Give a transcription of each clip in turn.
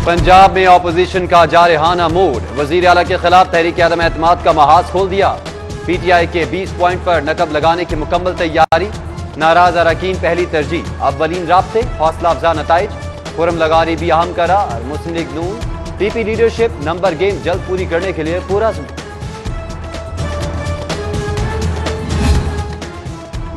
पंजाब में ऑपोजिशन का जारहाना मूड, वजीर आला के खिलाफ तहरीक आदम एतमाद का महाज खोल दिया। पीटीआई के 20 पॉइंट पर नकब लगाने की मुकम्मल तैयारी, नाराज अरकान पहली तरजीह, अव्वलीन राब्ते, हौसला अफजा नताइज, खुरम लगानी भी अहम करार। मुस्लिम लीग नून पीपी लीडरशिप नंबर गेम जल्द पूरी करने के लिए पूरा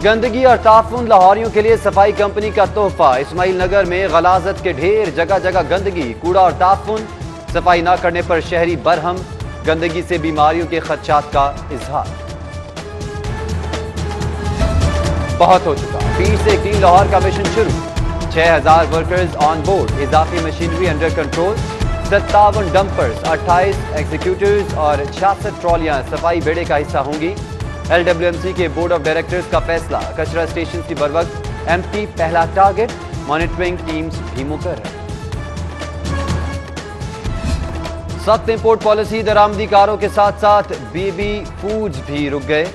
गंदगी और ताफुन लाहौरियों के लिए सफाई कंपनी का तोहफा। इस्माइल नगर में गलाजत के ढेर, जगह जगह गंदगी, कूड़ा और ताफुन, सफाई न करने पर शहरी बरहम, गंदगी से बीमारियों के खदशात का इजहार। बहुत हो चुका, फिर से क्लीन लाहौर का मिशन शुरू, 6000 वर्कर्स ऑन बोर्ड, इजाफी machinery under control, 57 dumpers, 28 executives और 66 ट्रॉलियां सफाई बेड़े का हिस्सा होंगी। LWMC के बोर्ड ऑफ डायरेक्टर्स का फैसला, कचरा स्टेशन की बरवक्त एम्प्टी पहला टारगेट, मॉनिटरिंग टीम्स भी मुकर्रर। सख्त इंपोर्ट पॉलिसी, दरामदीकारों के साथ साथ बेबी फूड्स भी रुक गए।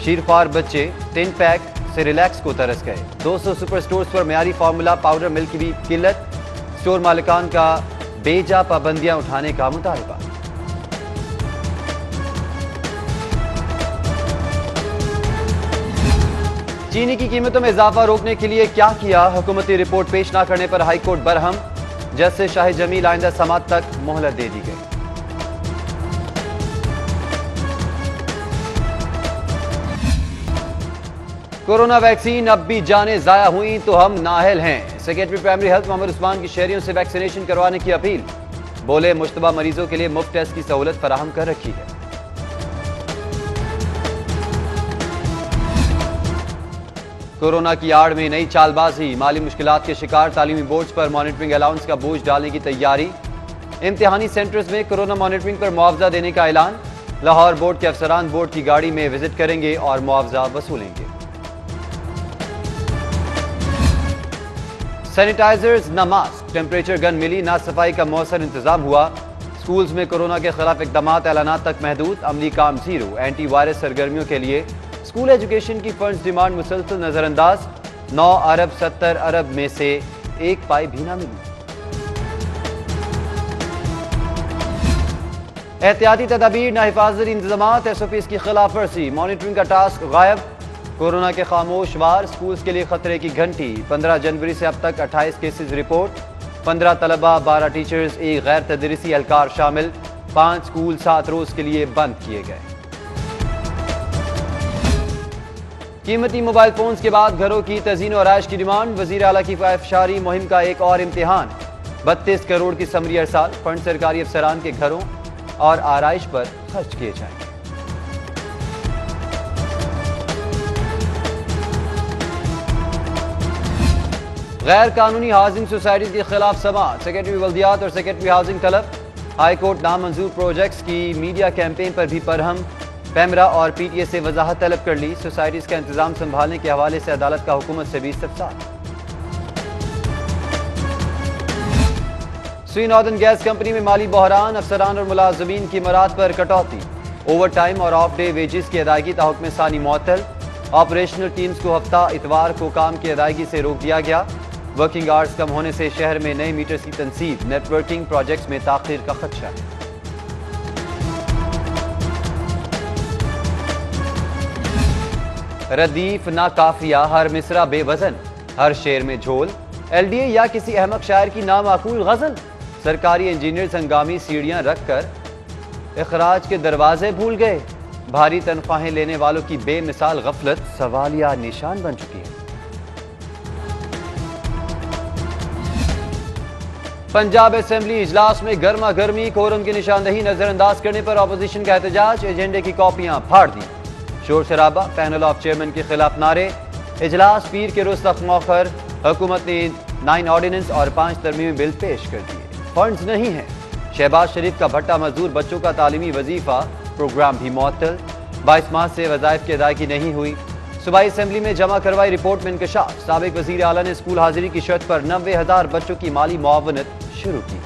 शीरख्वार बच्चे टिन पैक से रिलैक्स को तरस गए। 200 सुपर स्टोर्स पर मयारी फार्मूला पाउडर मिल्क की भी किल्लत, स्टोर मालिकान का बेजा पाबंदियां उठाने का मुतालबा। चीनी की कीमतों में इजाफा रोकने के लिए क्या किया, हुकूमती रिपोर्ट पेश न करने पर हाईकोर्ट बरहम, जस्टिस शाहिद जमील आइंदा समात तक मोहलत दे दी गई। कोरोना वैक्सीन अब भी जाने जाया हुई तो हम नाअहल हैं, secretary primary health Mohammad Usman की शहरियों से वैक्सीनेशन करवाने की अपील। बोले मुश्तबा मरीजों के लिए मुफ्त टेस्ट की सहूलत फराहम कर रखी है। कोरोना की आड़ में नई चालबाजी, माली मुश्किलात के शिकार तालीमी बोर्ड्स पर मॉनिटरिंग अलाउंस का बोझ डालने की तैयारी। इम्तिहानी सेंटर्स में कोरोना मॉनिटरिंग पर मुआवजा देने का ऐलान। लाहौर बोर्ड के अफसरान बोर्ड की गाड़ी में विजिट करेंगे और मुआवजा वसूलेंगे। सैनिटाइजर्स न मास्क, टेम्परेचर गन मिली, ना सफाई का मौसर इंतजाम हुआ। स्कूल्स में कोरोना के खिलाफ इकदामात ऐलानात तक महदूद, अमली काम जीरो। एंटी वायरस सरगर्मियों के लिए स्कूल एजुकेशन की फंड्स डिमांड मुसलसल नजरअंदाज। 9 अरब 70 अरब में से एक पाई भी ना मिली। एहतियाती तदाबीर, ना हिफाजती इंतजामात, SOPs की खिलाफ वर्जी, मॉनिटरिंग का टास्क गायब। कोरोना के खामोश वार, स्कूल्स के लिए खतरे की घंटी। 15 जनवरी से अब तक 28 केसेस रिपोर्ट, 15 तलबा, 12 टीचर्स, एक गैर तदरीसी एहलकार शामिल। 5 स्कूल 7 रोज के लिए बंद किए गए। कीमती मोबाइल फोन्स के बाद घरों की तज़ीन और आयश की डिमांड, वज़ीर आला की फ़ायफ़शारी मुहिम का एक और इम्तिहान। 32 करोड़ की समरी अरसाल, फंड सरकारी अफसरान के घरों और आराइश पर खर्च किए जाएंगे। गैर कानूनी हाउसिंग सोसाइटीज के खिलाफ समाअत, सेक्रेटरी वल्दियात और सेक्रेटरी हाउसिंग तलब। हाईकोर्ट नामंजूर प्रोजेक्ट्स की मीडिया कैंपेन पर भी बरहम। पैमरा और PTA से वजाहत तलब कर ली। सोसाइटीज का इंतजाम संभालने के हवाले से अदालत का हुकूमत से भी इस्तफसार। सुई नॉर्दर्न गैस कंपनी में माली बहरान, अफसरान और मुलाजमीन की मराद पर कटौती। ओवर टाइम और ऑफ डे वेजेस की अदायगी ताहुक्म सानी मुअत्तल। ऑपरेशनल टीम्स को हफ्ता इतवार को काम की अदायगी से रोक दिया गया। वर्किंग आवर्स कम होने से शहर में नए मीटर्स की तनसीब, नेटवर्किंग प्रोजेक्ट्स में ताखीर का खदशा है। रदीफ ना काफिया, हर मिसरा बेवजन, हर शेर में झोल। LDA या किसी अहमक शायर की नामाकूल गजल। सरकारी इंजीनियर्स हंगामी सीढ़ियां रखकर इखराज के दरवाजे भूल गए। भारी तनख्वाहें लेने वालों की बेमिसाल गफलत सवालिया निशान बन चुकी है। पंजाब असेंबली इजलास में गर्मा गर्मी, कोरम की निशानदही नजरअंदाज करने पर ऑपोजिशन का एहतजाज, एजेंडे की कॉपियां फाड़ दी। शोर शराबा, पैनल ऑफ चेयरमैन के खिलाफ नारे। इजलास पीर के रोज तक मौखर। हुकूमत ने 9 ऑर्डिनेंस और 5 तरमीमी बिल पेश कर दिए। फंड्स नहीं है। शहबाज शरीफ का भट्टा मजदूर बच्चों का तालीमी वजीफा प्रोग्राम भी मुअत्तल। 22 माह से वज़ाइफ की अदायगी नहीं हुई। सूबाई असेंबली में जमा करवाई रिपोर्ट में इंकशाफ। साबिक वज़ीर आला ने स्कूल हाजिरी की शर्त पर 90,000 बच्चों की माली मुआवनत शुरू की।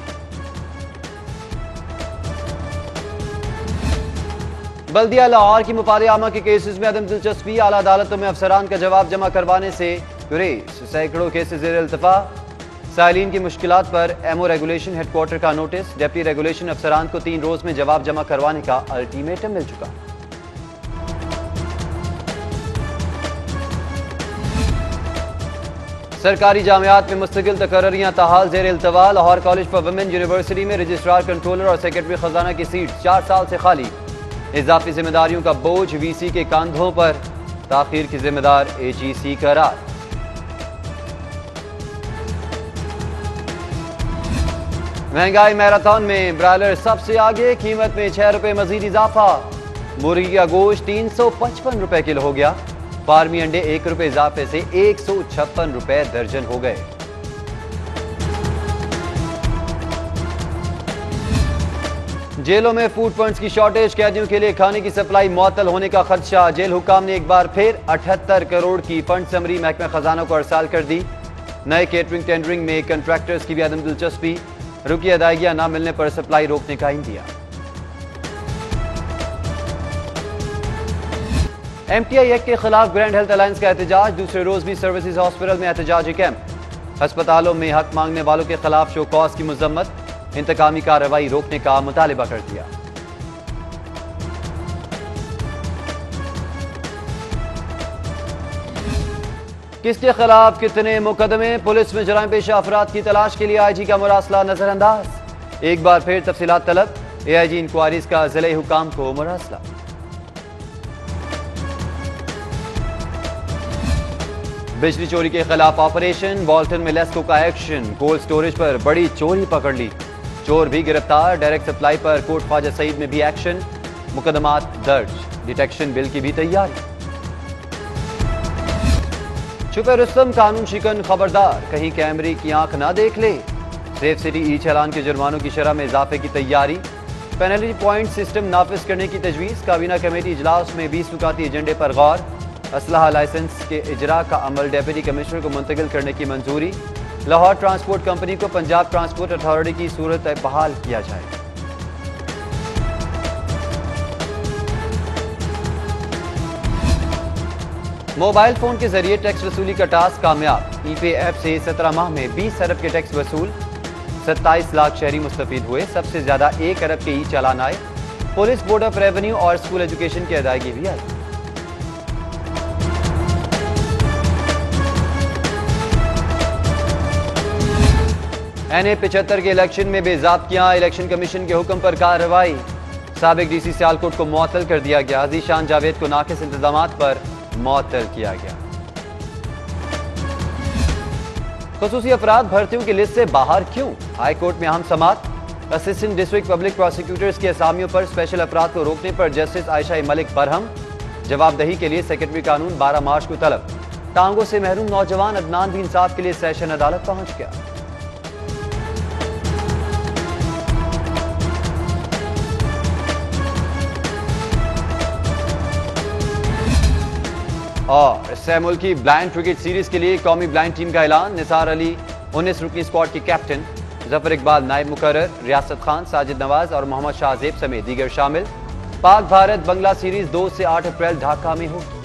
बल्दिया लाहौर की मुफाद आमा के केसेस में अदम दिलचस्पी, आला अदालतों में अफसरान का जवाब जमा करवाने से गुरेज। सैकड़ों केसेस ज़ेर इल्तफा। साइलिन की मुश्किलात पर एमओ रेगुलेशन हेडक्वार्टर का नोटिस। डिप्टी रेगुलेशन अफसरान को 3 रोज में जवाब जमा करवाने का अल्टीमेटम मिल चुका। सरकारी जामियात में मुस्तकिल तकर्रियां ताहाल जेर इल्तवा। Lahore college for women university में रजिस्ट्रार, कंट्रोलर और सेक्रेटरी खजाना की सीट 4 साल से खाली। इजाफी जिम्मेदारियों का बोझ वीसी के कंधों पर। ताखीर की जिम्मेदार एजीसी करार। महंगाई मैराथन में ब्रायलर सबसे आगे, कीमत में 6 रुपए मजीद इजाफा। मुर्गी का गोश्त 355 रुपए किलो हो गया। फार्मी अंडे 1 रुपए इजाफे से 156 रुपए दर्जन हो गए। जेलों में फूड फंड्स की शॉर्टेज, कैदियों के लिए खाने की सप्लाई मुअत्तल होने का खदशा। जेल हुकाम ने एक बार फिर 78 करोड़ की फंड समरी महकमा खजाना को अरसाल कर दी। नए केटरिंग टेंडरिंग में कंट्रैक्टर्स की भी अदम दिलचस्पी। रुकी अदायगियां न मिलने पर सप्लाई रोकने का इंदिया। एमटीआई एक्ट के खिलाफ ग्रैंड हेल्थ अलायंस का एहतजाज। दूसरे रोज भी सर्विसेज हॉस्पिटल में एहतजाजी कैंप। अस्पतालों में हक मांगने वालों के खिलाफ शो कॉज की मुजम्मत। इंतकामी कार्रवाई रोकने का मुतालिबा कर दिया। किसके खिलाफ कितने मुकदमे, पुलिस में जराइम पेशा अफराद की तलाश के लिए आईजी का मुरासला नजरअंदाज। एक बार फिर तफसीलात तलब। एआईजी इंक्वायरीज का जिले हुकाम को मुरासला। बिजली चोरी के खिलाफ ऑपरेशन। वॉल्टन में लेस्को का एक्शन। कोल्ड स्टोरेज पर बड़ी चोरी पकड़ ली। चोर भी गिरफ्तार। डायरेक्ट सप्लाई पर कोट ख्वाजा सईद में भी एक्शन। मुकदमात दर्ज। डिटेक्शन बिल की भी तैयारी। छुपे रुस्तम कानून शिकन खबरदार, कहीं कैमरे की आंख ना देख ले। सेफ सिटी ई चालान के जुर्मानों की शरह में इजाफे की तैयारी। पेनल्टी पॉइंट सिस्टम नाफिज करने की तजवीज। काबीना कमेटी इजलास में 20 नुकाती एजेंडे पर गौर। असलहा लाइसेंस के इजरा का अमल डेप्यूटी कमिश्नर को मुंतकिल करने की मंजूरी। लाहौर ट्रांसपोर्ट कंपनी को पंजाब ट्रांसपोर्ट अथॉरिटी की सूरत बहाल किया जाए। मोबाइल फोन के जरिए टैक्स वसूली का टास्क कामयाब। ई-पे ऐप से 17 माह में 20 अरब के टैक्स वसूल। 27 लाख शहरी मुस्तफीद हुए। सबसे ज्यादा 1 अरब के ई चालान आए। पुलिस, बोर्ड ऑफ रेवेन्यू और स्कूल एजुकेशन की अदायगी भी आई। NA 75 के इलेक्शन में बेज़ाब्तियां। इलेक्शन कमीशन के हुक्म पर कार्रवाई। साबिक डीसी सियालकोट को मुअत्तल कर दिया गया। ज़ीशान जावेद को नाकिस इंतजामात पर मुअत्तल किया गया। खुसूसी अफराद भर्तियों की लिस्ट से बाहर क्यों? हाई कोर्ट में अहम समाअत। असिस्टेंट डिस्ट्रिक्ट पब्लिक प्रोसिक्यूटर्स की असामियों पर स्पेशल अफराद को रोकने पर जस्टिस आयशा मलिक बरहम। जवाबदही के लिए सेक्रेटरी कानून 12 मार्च को तलब। टांगों से महरूम नौजवान अदनान भी इंसाफ के लिए सेशन अदालत पहुंच गया। और सह मुल्की ब्लाइंड क्रिकेट सीरीज के लिए कौमी ब्लाइंड टीम का ऐलान। निसार अली 19 रुकनी स्क्वाड के कैप्टन। जफर इकबाल नायब मुकर्रर। रियासत खान, साजिद नवाज और मोहम्मद शाहजेब समेत दीगर शामिल। पाक भारत बंगला सीरीज 2 से 8 अप्रैल ढाका में होगी।